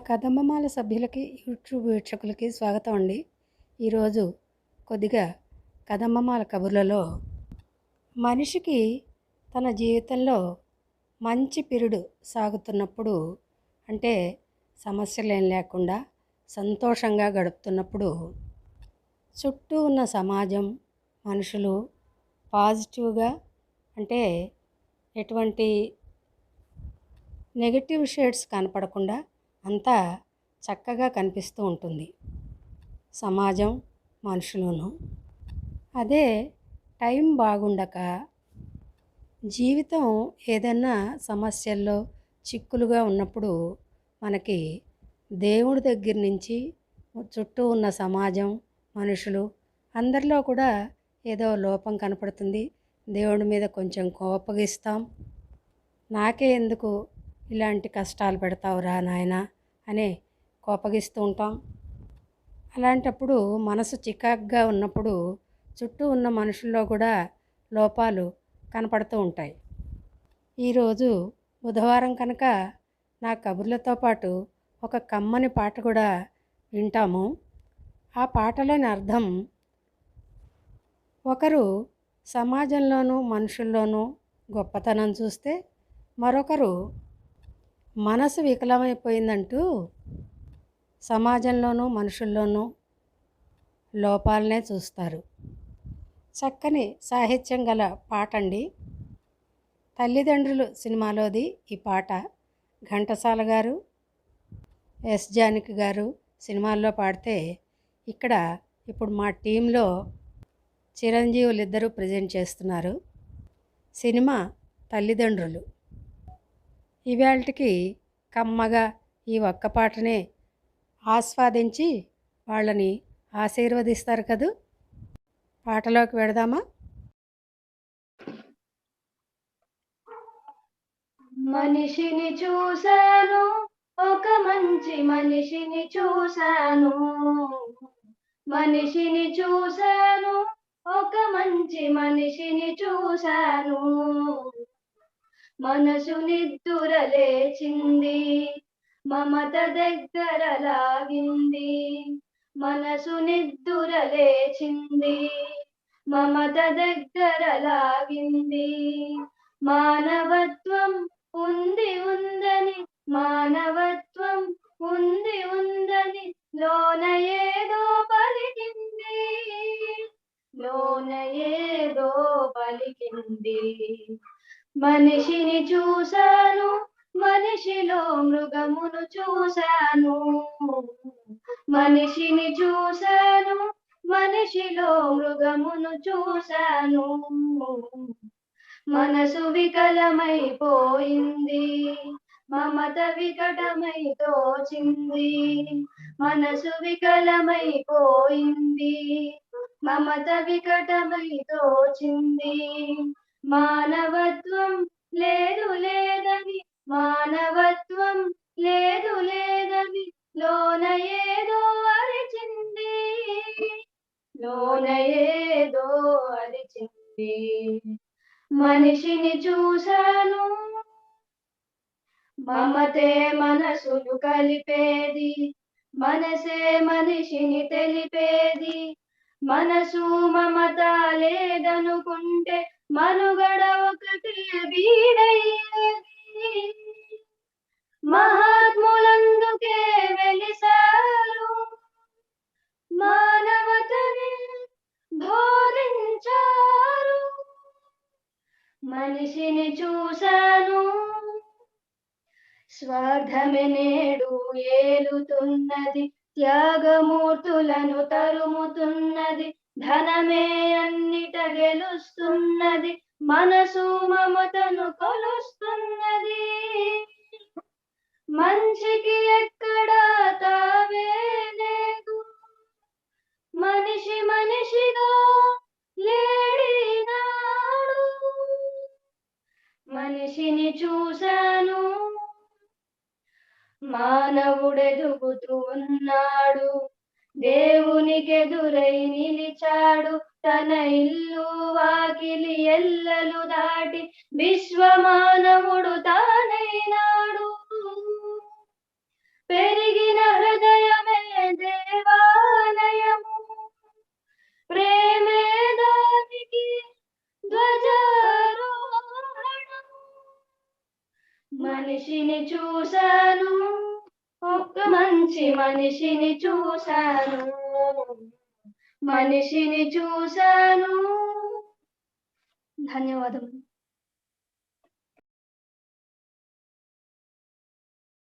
కదంబమాల సభ్యులకి యూట్యూబ్ వీక్షకులకి స్వాగతం అండి. ఈరోజు కొద్దిగా కదంబమాల కబుర్లలో మనిషికి తన జీవితంలో మంచి పీరియడ్ సాగుతున్నప్పుడు, అంటే సమస్యలేం లేకుండా సంతోషంగా గడుపుతున్నప్పుడు చుట్టూ ఉన్న సమాజం, మనుషులు పాజిటివ్గా, అంటే ఎటువంటి నెగటివ్ షేడ్స్ కనపడకుండా అంతా చక్కగా కనిపిస్తూ ఉంటుంది సమాజం, మనుషులను. అదే టైం బాగుండక జీవితం ఏదైనా సమస్యల్లో చిక్కులుగా ఉన్నప్పుడు మనకి దేవుడి దగ్గర నుంచి చుట్టూ ఉన్న సమాజం, మనుషులు అందరిలో కూడా ఏదో లోపం కనపడుతుంది. దేవుడి మీద కొంచెం కోపగిస్తాం. నాకే ఎందుకు ఇలాంటి కష్టాలు పెడతావురా నాయనా అని కోపగిస్తూ ఉంటాం. అలాంటప్పుడు మనసు చికాగ్గా ఉన్నప్పుడు చుట్టూ ఉన్న మనుషుల్లో కూడా లోపాలు కనపడుతూ ఉంటాయి. ఈరోజు బుధవారం కనుక నా కబుర్లతో పాటు ఒక కమ్మని పాట కూడా వింటాము. ఆ పాటలోని అర్థం, ఒకరు సమాజంలోనూ మనుషుల్లోనూ గొప్పతనం చూస్తే మరొకరు మనసు వికలమైపోయిందంటూ సమాజంలోనూ మనుషుల్లోనూ లోపాలనే చూస్తారు. చక్కని సాహిత్యం గల పాట అండి. తల్లిదండ్రులు సినిమాలోది ఈ పాట. ఘంటసాల గారు, ఎస్ జానకి గారు సినిమాల్లో పాడితే, ఇక్కడ ఇప్పుడు మా టీంలో చిరంజీవులు ఇద్దరూ ప్రజెంట్ చేస్తున్నారు. సినిమా తల్లిదండ్రులు. ఇవాళకి కమ్మగా ఈ ఒక్క పాటనే ఆస్వాదించి వాళ్ళని ఆశీర్వదిస్తారు కదూ. పాటలోకి వెడదామా? మనిషిని చూశాను, ఒక మంచి మనిషిని చూశాను. మనిషిని చూశాను, ఒక మంచి మనిషిని చూశాను. మనసు నిద్దుర లేచింది, మమత దగ్గర లాగింది. మనసు నిద్దుర లేచింది, మమత దగ్గర లాగింది. మానవత్వం ఉంది ఉందని, మానవత్వం ఉంది ఉందని లోన ఏదో పలికింది, లోన ఏదో పలికింది. మనిషిని చూశాను, మనిషిలో మృగమును చూశాను. మనిషిని చూశాను, మనిషిలో మృగమును చూశాను. మనసు వికలమైపోయింది, మమత వికటమై తోచింది. మనసు వికలమైపోయింది, మమత వికటమై తోచింది. మానవత్వం లేదు లేదని, మానవత్వం లేదు లేదని లోన ఏదో అరిచింది, లోన ఏదో అరిచింది. మనిషిని చూశాను, మమతే మనసులు కలిపేది, మనసే మనిషిని తెలిపేది. మనసు మమత లేదనుకుంటే మనుగడ ఒకటి బీడయ్యేది. మహాత్ములందుకే వెలిసారు, మానవతని బోధించారు. మనిషిని చూశాను, స్వార్థమే నేడు ఏలుతున్నది, త్యాగమూర్తులను తరుముతున్నది. ధనమే అన్నిట గెలుస్తున్నది, మనసు మమతను కొలుస్తున్నది. మంచికి ఎక్కడ తావే లేదు, మనిషి మనిషిగా లేడినాడు. మనిషిని చూశాను, మానవుడెదుగుతూ ఉన్నాడు, దేవునికెదురై నిలిచాడు. తన ఇల్లు వాకిలి ఎల్లలు దాటి విశ్వమానవుడు తానైనాడు. పెరిగి మనిషిని చూశాను, ఒక మంచి మనిషిని చూశాను, మనిషిని చూశాను. ధన్యవాదములు.